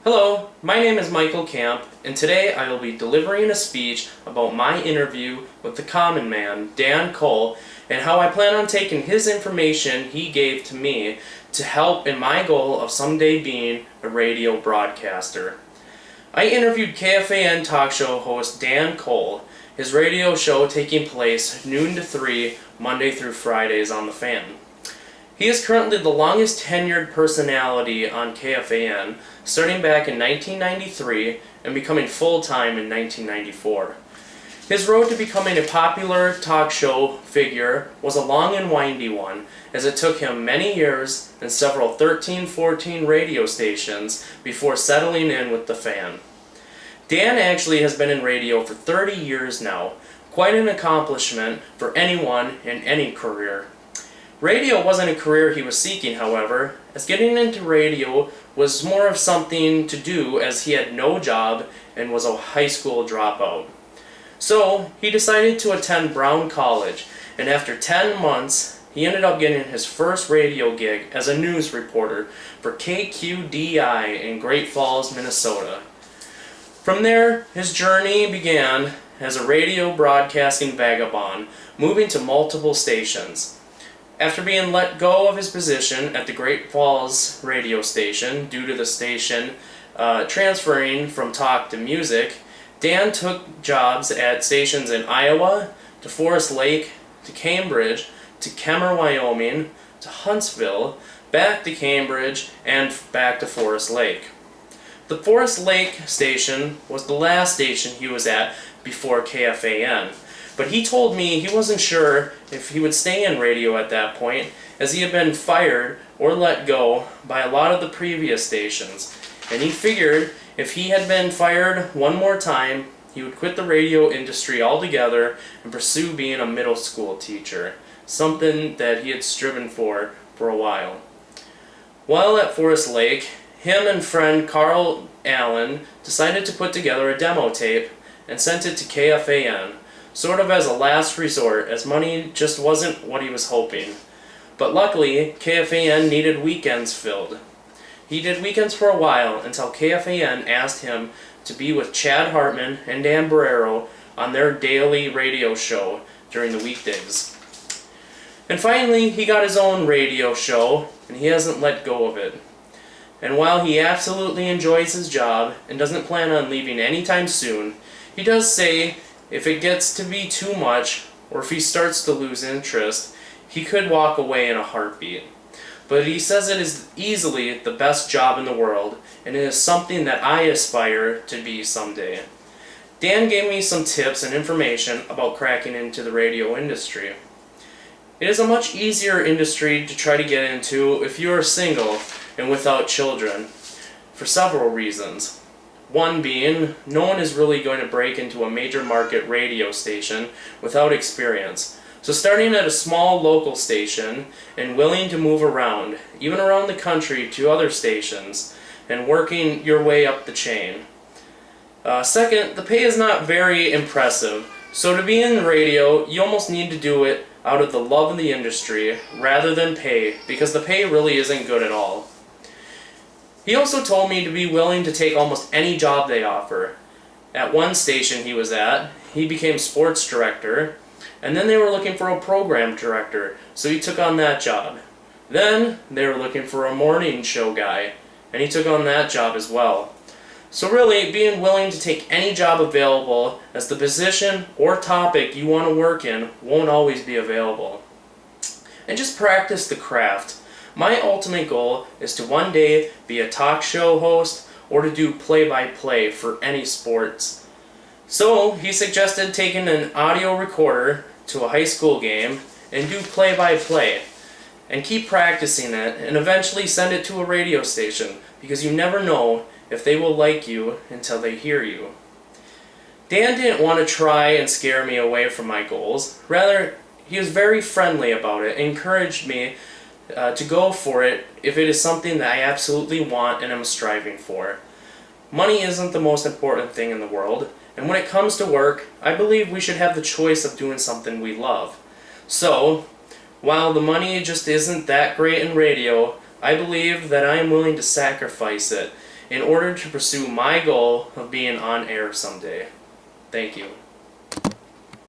Hello, my name is Michael Camp, and today I will be delivering a speech about my interview with the common man, Dan Cole, and how I plan on taking his information he gave to me to help in my goal of someday being a radio broadcaster. I interviewed KFAN talk show host Dan Cole, his radio show taking place noon to 3, Monday through Fridays on the Fan. He is currently the longest tenured personality on KFAN, starting back in 1993 and becoming full-time in 1994. His road to becoming a popular talk show figure was a long and windy one, as it took him many years and several 13-14 radio stations before settling in with the Fan. Dan actually has been in radio for 30 years now, quite an accomplishment for anyone in any career. Radio wasn't a career he was seeking, however, as getting into radio was more of something to do as he had no job and was a high school dropout. So he decided to attend Brown College, and after 10 months he ended up getting his first radio gig as a news reporter for KQDI in Great Falls, Minnesota. From there, his journey began as a radio broadcasting vagabond, moving to multiple stations. After being let go of his position at the Great Falls radio station due to the station transferring from talk to music, Dan took jobs at stations in Iowa, to Forest Lake, to Cambridge, to Kemmer, Wyoming, to Huntsville, back to Cambridge, and back to Forest Lake. The Forest Lake station was the last station he was at before KFAN. But he told me he wasn't sure if he would stay in radio at that point, as he had been fired or let go by a lot of the previous stations, and he figured if he had been fired one more time, he would quit the radio industry altogether and pursue being a middle school teacher, something that he had striven for a while. While at Forest Lake, him and friend Carl Allen decided to put together a demo tape and sent it to KFAN, sort of as a last resort, as money just wasn't what he was hoping. But luckily, KFAN needed weekends filled. He did weekends for a while until KFAN asked him to be with Chad Hartman and Dan Barrero on their daily radio show during the weekdays. And finally, he got his own radio show, and he hasn't let go of it. And while he absolutely enjoys his job and doesn't plan on leaving anytime soon, he does say if it gets to be too much, or if he starts to lose interest, he could walk away in a heartbeat. But he says it is easily the best job in the world, and it is something that I aspire to be someday. Dan gave me some tips and information about cracking into the radio industry. It is a much easier industry to try to get into if you are single and without children, for several reasons. One being, no one is really going to break into a major market radio station without experience. So starting at a small local station and willing to move around, even around the country to other stations, and working your way up the chain. Second, the pay is not very impressive. So to be in radio, you almost need to do it out of the love of the industry rather than pay, because the pay really isn't good at all. He also told me to be willing to take almost any job they offer. At one station he was at, he became sports director, and then they were looking for a program director, so he took on that job. Then they were looking for a morning show guy, and he took on that job as well. So really, being willing to take any job available, as the position or topic you want to work in won't always be available. And just practice the craft. My ultimate goal is to one day be a talk show host or to do play-by-play for any sports. So he suggested taking an audio recorder to a high school game and do play-by-play, and keep practicing it and eventually send it to a radio station, because you never know if they will like you until they hear you. Dan didn't want to try and scare me away from my goals. Rather, he was very friendly about it and encouraged me to go for it if it is something that I absolutely want and am striving for. Money isn't the most important thing in the world, and when it comes to work, I believe we should have the choice of doing something we love. So, while the money just isn't that great in radio, I believe that I am willing to sacrifice it in order to pursue my goal of being on air someday. Thank you.